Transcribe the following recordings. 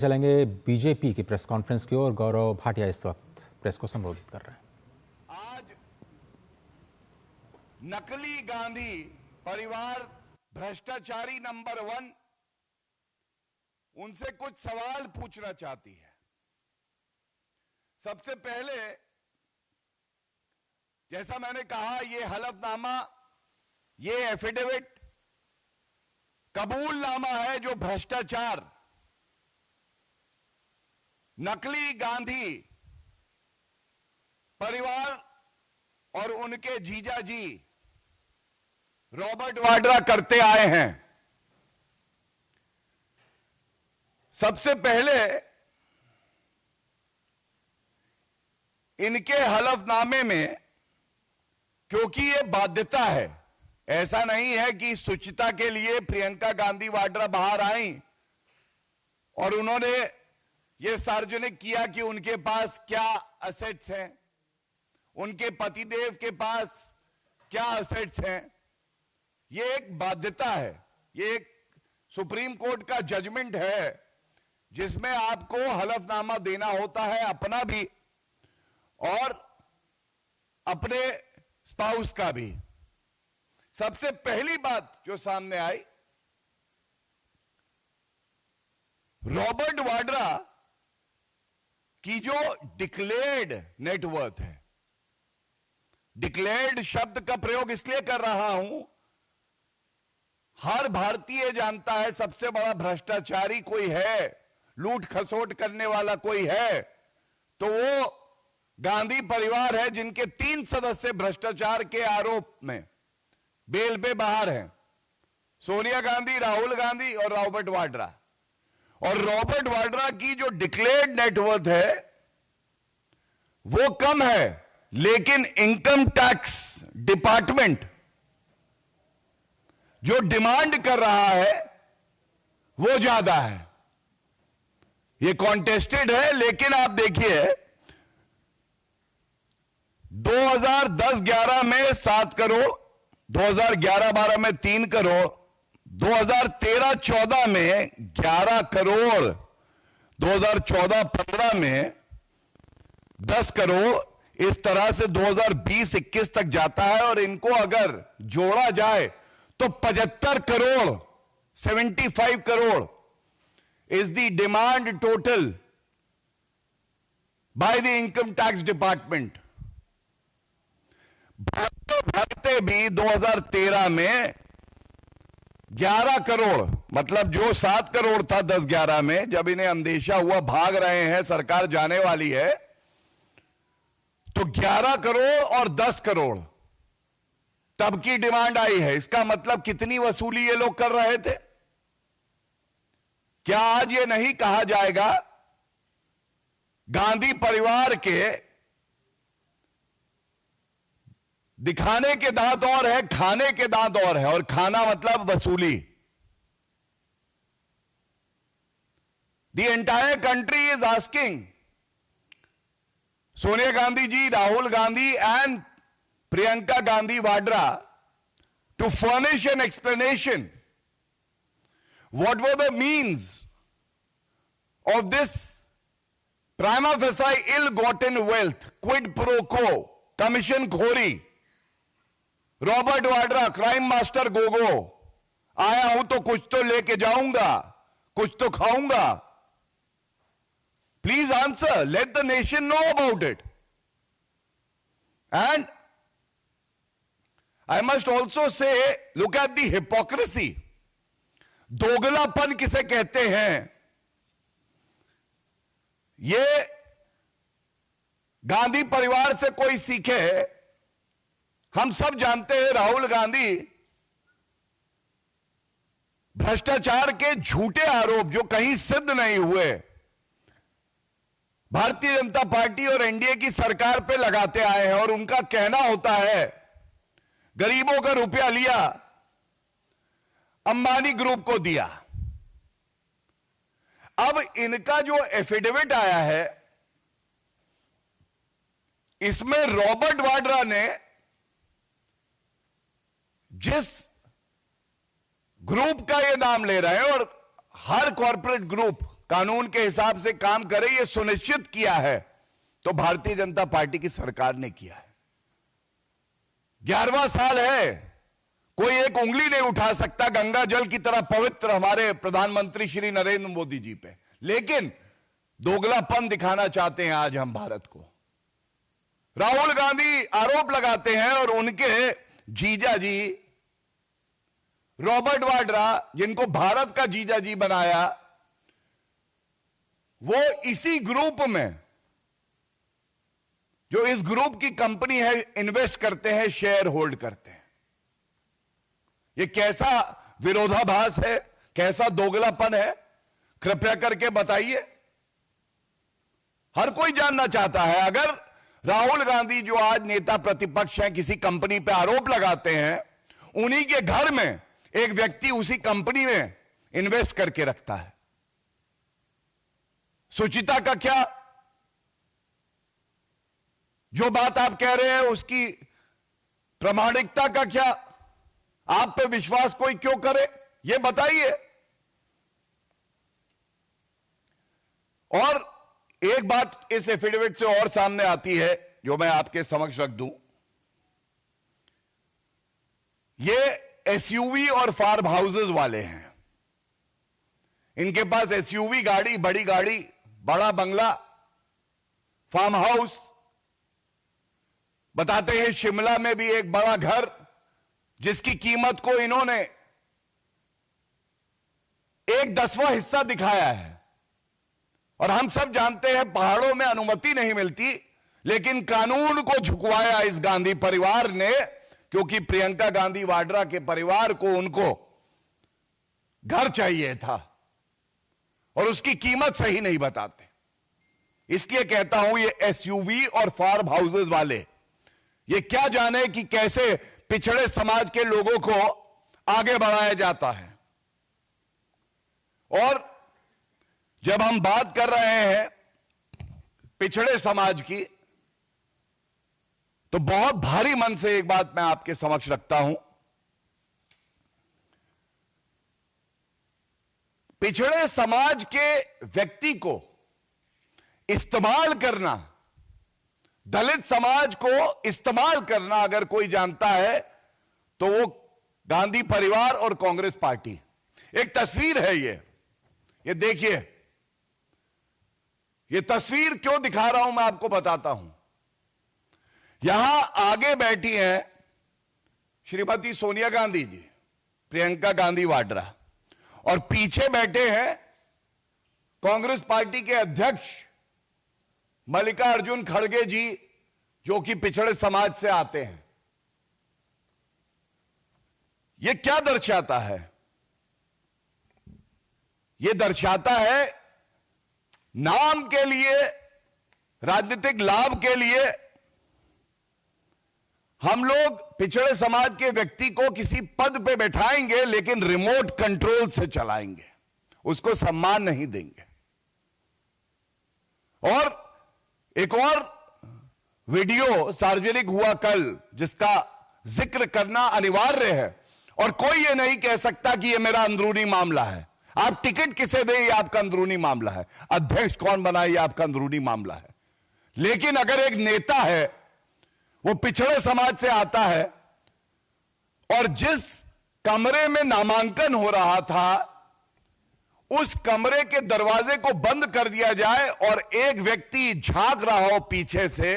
चलेंगे बीजेपी की press conference की ओर। गौरव भाटिया इस वक्त प्रेस को संबोधित कर रहे हैं। आज नकली गांधी परिवार भ्रष्टाचारी नंबर 1 उनसे कुछ सवाल पूछना चाहती है। सबसे पहले, जैसा मैंने कहा, ये हलफनामा, ये एफिडेविट कबूलनामा है जो भ्रष्टाचार नकली गांधी परिवार और उनके जीजाजी रॉबर्ट वाड्रा करते आए हैं। सबसे पहले इनके हलफनामे में, क्योंकि ये बाध्यता है, ऐसा नहीं है कि शुचिता के लिए प्रियंका गांधी वाड्रा बाहर आई और उन्होंने ये सार्वजनिक किया कि उनके पास क्या असेट्स हैं, उनके पतिदेव के पास क्या असेट्स हैं। ये एक बाध्यता है, ये एक सुप्रीम कोर्ट का जजमेंट है जिसमें आपको हलफनामा देना होता है, अपना भी और अपने स्पाउस का भी। सबसे पहली बात जो सामने आई, रॉबर्ट वाड्रा की जो डिक्लेयर्ड नेटवर्थ है, डिक्लेयर्ड शब्द का प्रयोग इसलिए कर रहा हूं, हर भारतीय जानता है सबसे बड़ा भ्रष्टाचारी कोई है, लूट खसोट करने वाला कोई है, तो वो गांधी परिवार है, जिनके 3 सदस्य भ्रष्टाचार के आरोप में बेल पे बाहर हैं। सोनिया गांधी, राहुल गांधी और रॉबर्ट वाड्रा। और रॉबर्ट वाड्रा की जो डिक्लेयर्ड नेटवर्थ है वो कम है, लेकिन इनकम टैक्स डिपार्टमेंट जो डिमांड कर रहा है वो ज्यादा है। ये कॉन्टेस्टेड है, लेकिन आप देखिए 2010-11 में 7 करोड़, 2011-12 में 3 करोड़, 2013-14 में 11 करोड़, 2014-15 में 10 करोड़, इस तरह से 2020-21 तक जाता है। और इनको अगर जोड़ा जाए तो 75 crore, 75 crore is the demand total by the income tax department। भागते भी 2013 में 11 करोड़, मतलब जो 7 करोड़ था 10-11 में, जब इन्हें अंदेशा हुआ भाग रहे हैं, सरकार जाने वाली है, तो 11 करोड़ और 10 करोड़ तब की डिमांड आई है। इसका मतलब कितनी वसूली ये लोग कर रहे थे। क्या आज ये नहीं कहा जाएगा गांधी परिवार के दिखाने के दांत और है, खाने के दांत और है, और खाना मतलब वसूली। The entire country is asking Sonia Gandhi ji, Rahul Gandhi and Priyanka Gandhi Vadra to furnish an explanation. What were the means of this prima facie ill-gotten wealth, quid pro quo, commission khori, Robert Vadra crime master Gogo, आया हूं तो कुछ तो लेके जाऊंगा, कुछ तो खाऊंगा। Please answer, let the nation know about it. And I must also say, look at the hypocrisy. दोगलापन किसे कहते हैं? ये गांधी परिवार से कोई सीखे। हम सब जानते हैं राहुल गांधी भ्रष्टाचार के झूठे आरोप जो कहीं सिद्ध नहीं हुए, भारतीय जनता पार्टी और एनडीए की सरकार पे लगाते आए हैं। और उनका कहना होता है, गरीबों का रुपया लिया, अंबानी ग्रुप को दिया। अब इनका जो एफिडेविट आया है, इसमें रॉबर्ट वाड्रा ने जिस ग्रुप का ये नाम ले रहे हैं, और हर कॉर्पोरेट ग्रुप कानून के हिसाब से काम करे, यह सुनिश्चित किया है तो भारतीय जनता पार्टी की सरकार ने किया है। 11वां साल है, कोई एक उंगली नहीं उठा सकता गंगा जल की तरह पवित्र हमारे प्रधानमंत्री श्री नरेंद्र मोदी जी पे, लेकिन दोगलापन दिखाना चाहते हैं आज हम भारत को। राहुल गांधी आरोप लगाते हैं और उनके जीजा जी रॉबर्ट वाड्रा, जिनको भारत का जीजा जी बनाया, वो इसी ग्रुप में, जो इस ग्रुप की कंपनी है, इन्वेस्ट करते हैं, शेयर होल्ड करते हैं। ये कैसा विरोधाभास है, कैसा दोगलापन है, कृपया करके बताइए। हर कोई जानना चाहता है। अगर राहुल गांधी जो आज नेता प्रतिपक्ष हैं किसी कंपनी पे आरोप लगाते हैं, उन्हीं के घर में एक व्यक्ति उसी कंपनी में इन्वेस्ट करके रखता है, सुचिता का क्या? जो बात आप कह रहे हैं उसकी प्रामाणिकता का क्या? आप पे विश्वास कोई क्यों करे, यह बताइए। और एक बात इस एफिडेविट से और सामने आती है जो मैं आपके समक्ष रख दूं। ये एसयूवी और फार्म हाउसेस वाले हैं। इनके पास एसयूवी गाड़ी, बड़ी गाड़ी, बड़ा बंगला, फार्म हाउस। बताते हैं शिमला में भी एक बड़ा घर जिसकी कीमत को इन्होंने 1/10वां हिस्सा दिखाया है। और हम सब जानते हैं पहाड़ों में अनुमति नहीं मिलती, लेकिन कानून को झुकवाया इस गांधी परिवार ने, क्योंकि प्रियंका गांधी वाड्रा के परिवार को उनको घर चाहिए था और उसकी कीमत सही नहीं बताते। इसलिए कहता हूं ये एसयूवी और फार्म हाउसेस वाले ये क्या जाने कि कैसे पिछड़े समाज के लोगों को आगे बढ़ाया जाता है। और जब हम बात कर रहे हैं पिछड़े समाज की, तो बहुत भारी मन से एक बात मैं आपके समक्ष रखता हूं। पिछड़े समाज के व्यक्ति को इस्तेमाल करना, दलित समाज को इस्तेमाल करना अगर कोई जानता है तो वो गांधी परिवार और कांग्रेस पार्टी। एक तस्वीर है ये देखिए। ये तस्वीर क्यों दिखा रहा हूं मैं आपको बताता हूं। यहां आगे बैठी हैं श्रीमती सोनिया गांधी जी, प्रियंका गांधी वाड्रा, और पीछे बैठे हैं कांग्रेस पार्टी के अध्यक्ष मल्लिकार्जुन खड़गे जी, जो कि पिछड़े समाज से आते हैं। यह क्या दर्शाता है? यह दर्शाता है नाम के लिए, राजनीतिक लाभ के लिए हम लोग पिछड़े समाज के व्यक्ति को किसी पद पे बैठाएंगे, लेकिन रिमोट कंट्रोल से चलाएंगे, उसको सम्मान नहीं देंगे। और एक और वीडियो सार्वजनिक हुआ कल, जिसका जिक्र करना अनिवार्य है, और कोई ये नहीं कह सकता कि ये मेरा अंदरूनी मामला है। आप टिकट किसे दें, ये आपका अंदरूनी मामला है। अध्यक्ष कौन बनाए, ये आपका अंदरूनी मामला है। लेकिन अगर एक नेता है, वो पिछड़े समाज से आता है, और जिस कमरे में नामांकन हो रहा था उस कमरे के दरवाजे को बंद कर दिया जाए और एक व्यक्ति झांक रहा हो पीछे से,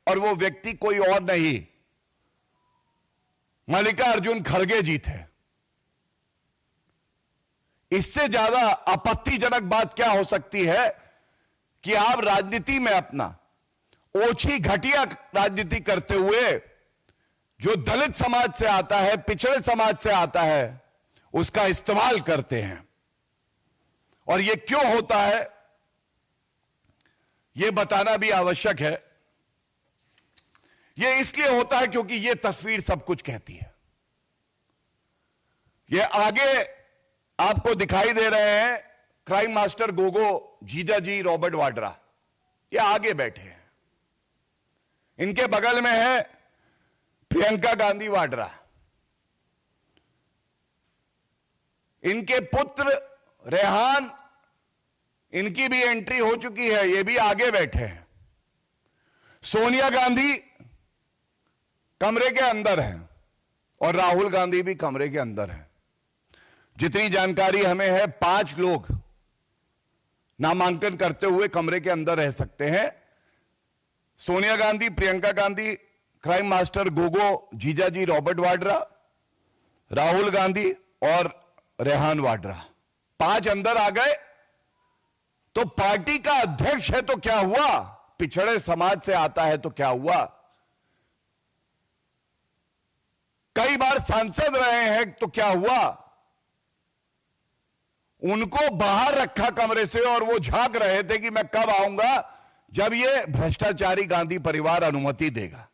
और वो व्यक्ति कोई और नहीं मल्लिकार्जुन खड़गे जी थे, इससे ज्यादा आपत्तिजनक बात क्या हो सकती है कि आप राजनीति में अपना ओछी घटिया राजनीति करते हुए जो दलित समाज से आता है, पिछड़े समाज से आता है, उसका इस्तेमाल करते हैं। और यह क्यों होता है, यह बताना भी आवश्यक है। यह इसलिए होता है क्योंकि यह तस्वीर सब कुछ कहती है। यह आगे आपको दिखाई दे रहे हैं क्राइम मास्टर गोगो जीजा जी रॉबर्ट वाड्रा, ये आगे बैठे हैं। इनके बगल में है प्रियंका गांधी वाड्रा, इनके पुत्र रेहान इनकी भी एंट्री हो चुकी है, ये भी आगे बैठे हैं। सोनिया गांधी कमरे के अंदर है और राहुल गांधी भी कमरे के अंदर है। जितनी जानकारी हमें है 5 लोग नामांकन करते हुए कमरे के अंदर रह सकते हैं। सोनिया गांधी, प्रियंका गांधी, क्राइम मास्टर गोगो, जीजाजी रॉबर्ट वाड्रा, राहुल गांधी और रेहान वाड्रा, 5 अंदर आ गए। तो पार्टी का अध्यक्ष है तो क्या हुआ, पिछड़े समाज से आता है तो क्या हुआ, कई बार सांसद रहे हैं तो क्या हुआ, उनको बाहर रखा कमरे से और वो झांक रहे थे कि मैं कब आऊंगा जब ये भ्रष्टाचारी गांधी परिवार अनुमति देगा।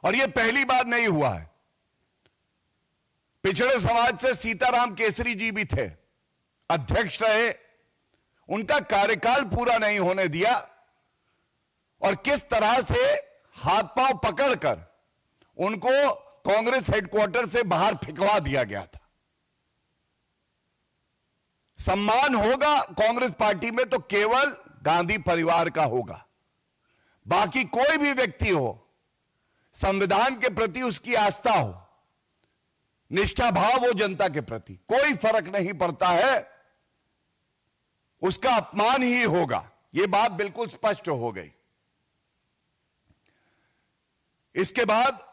और ये पहली बार नहीं हुआ है। पिछड़े समाज से सीताराम केसरी जी भी थे, अध्यक्ष रहे, उनका कार्यकाल पूरा नहीं होने दिया और किस तरह से हाथ पांव पकड़कर उनको कांग्रेस हेडक्वार्टर से बाहर फेंकवा दिया गया था। सम्मान होगा कांग्रेस पार्टी में तो केवल गांधी परिवार का होगा। बाकी कोई भी व्यक्ति हो, संविधान के प्रति उसकी आस्था हो, निष्ठा भाव हो जनता के प्रति, कोई फर्क नहीं पड़ता है, उसका अपमान ही होगा। यह बात बिल्कुल स्पष्ट हो गई। इसके बाद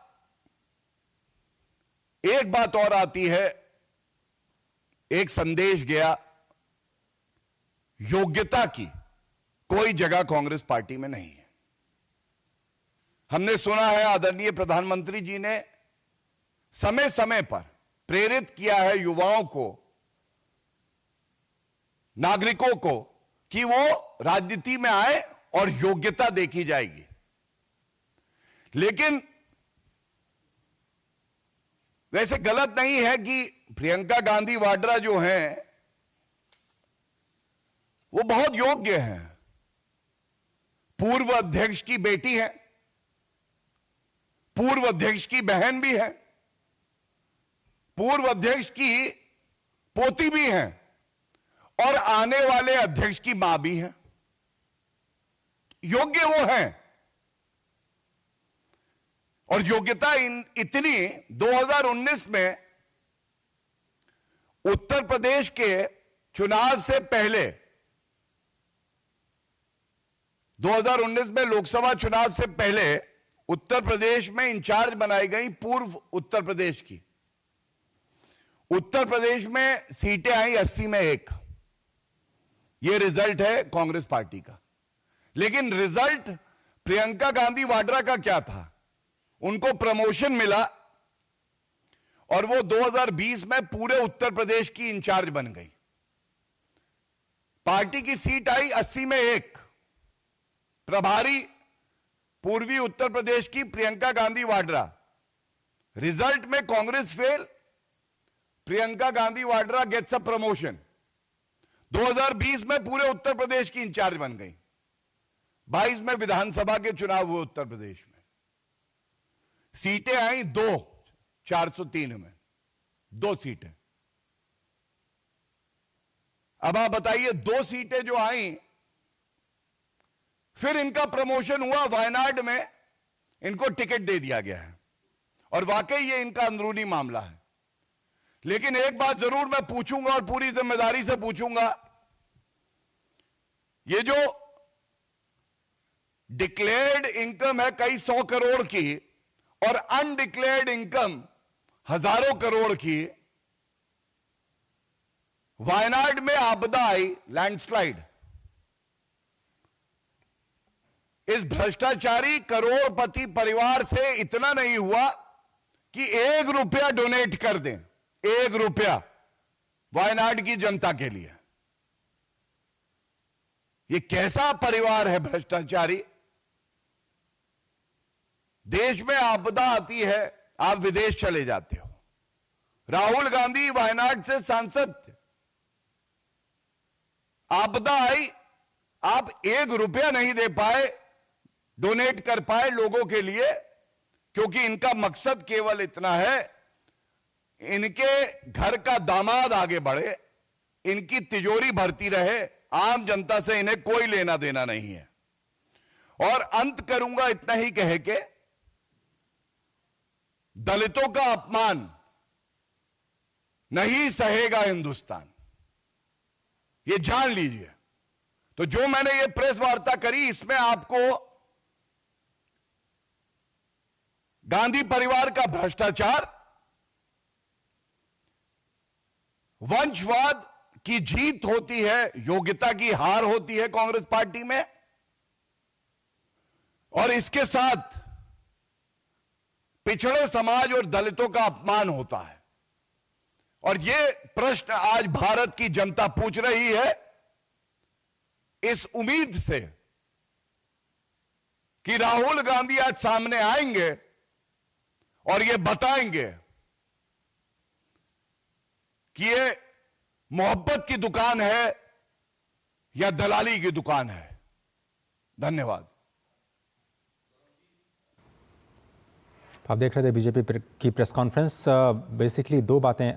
एक बात और आती है, एक संदेश गया, योग्यता की कोई जगह कांग्रेस पार्टी में नहीं है। हमने सुना है आदरणीय प्रधानमंत्री जी ने समय समय पर प्रेरित किया है युवाओं को, नागरिकों को, कि वो राजनीति में आए और योग्यता देखी जाएगी। लेकिन वैसे गलत नहीं है कि प्रियंका गांधी वाड्रा जो हैं वो बहुत योग्य हैं, पूर्व अध्यक्ष की बेटी है, पूर्व अध्यक्ष की बहन भी है, पूर्व अध्यक्ष की पोती भी है और आने वाले अध्यक्ष की मां भी है। योग्य वो हैं। और योग्यता इतनी 2019 में उत्तर प्रदेश के चुनाव से पहले, 2019 में लोकसभा चुनाव से पहले उत्तर प्रदेश में इंचार्ज बनाई गई पूर्व उत्तर प्रदेश की। उत्तर प्रदेश में सीटें आई 80 में 1। यह रिजल्ट है कांग्रेस पार्टी का। लेकिन रिजल्ट प्रियंका गांधी वाड्रा का क्या था? उनको प्रमोशन मिला और वो 2020 में पूरे उत्तर प्रदेश की इंचार्ज बन गई। पार्टी की सीट आई 80 में 1। प्रभारी पूर्वी उत्तर प्रदेश की प्रियंका गांधी वाड्रा। रिजल्ट में Congress fail, Priyanka Gandhi Vadra gets a promotion. 2020 में पूरे उत्तर प्रदेश की इंचार्ज बन गई। 22 में विधानसभा के चुनाव हुए उत्तर प्रदेश में, सीटें आई 2, 403 में 2 सीटें। अब आप बताइए, 2 सीटें जो आई, फिर इनका प्रमोशन हुआ, वायनाड में इनको टिकट दे दिया गया है और वाकई ये इनका अंदरूनी मामला है। लेकिन एक बात जरूर मैं पूछूंगा और पूरी जिम्मेदारी से पूछूंगा, ये जो डिक्लेयर्ड इनकम है कई 100 करोड़ की और अनडिक्लेयर्ड इनकम हजारों करोड़ की, वायनाड में आपदा आई, लैंडस्लाइड, इस भ्रष्टाचारी करोड़पति परिवार से इतना नहीं हुआ कि 1 रुपया डोनेट कर दें, 1 रुपया वायनाड की जनता के लिए। ये कैसा परिवार है भ्रष्टाचारी? देश में आपदा आती है, आप विदेश चले जाते हो। राहुल गांधी वायनाड से सांसद थे, आपदा आई, आप 1 रुपया नहीं दे पाए, डोनेट कर पाए लोगों के लिए, क्योंकि इनका मकसद केवल इतना है, इनके घर का दामाद आगे बढ़े, इनकी तिजोरी भरती रहे, आम जनता से इन्हें कोई लेना देना नहीं है। और अंत करूंगा इतना ही कह के, दलितों का अपमान नहीं सहेगा हिंदुस्तान, ये जान लीजिए। तो जो मैंने ये प्रेस वार्ता करी, इसमें आपको गांधी परिवार का भ्रष्टाचार, वंशवाद की जीत होती है, योग्यता की हार होती है कांग्रेस पार्टी में, और इसके साथ पिछड़े समाज और दलितों का अपमान होता है। और यह प्रश्न आज भारत की जनता पूछ रही है, इस उम्मीद से कि राहुल गांधी आज सामने आएंगे और ये बताएंगे कि ये मोहब्बत की दुकान है या दलाली की दुकान है। धन्यवाद। तो आप देख रहे थे बीजेपी की प्रेस कॉन्फ्रेंस। बेसिकली दो बातें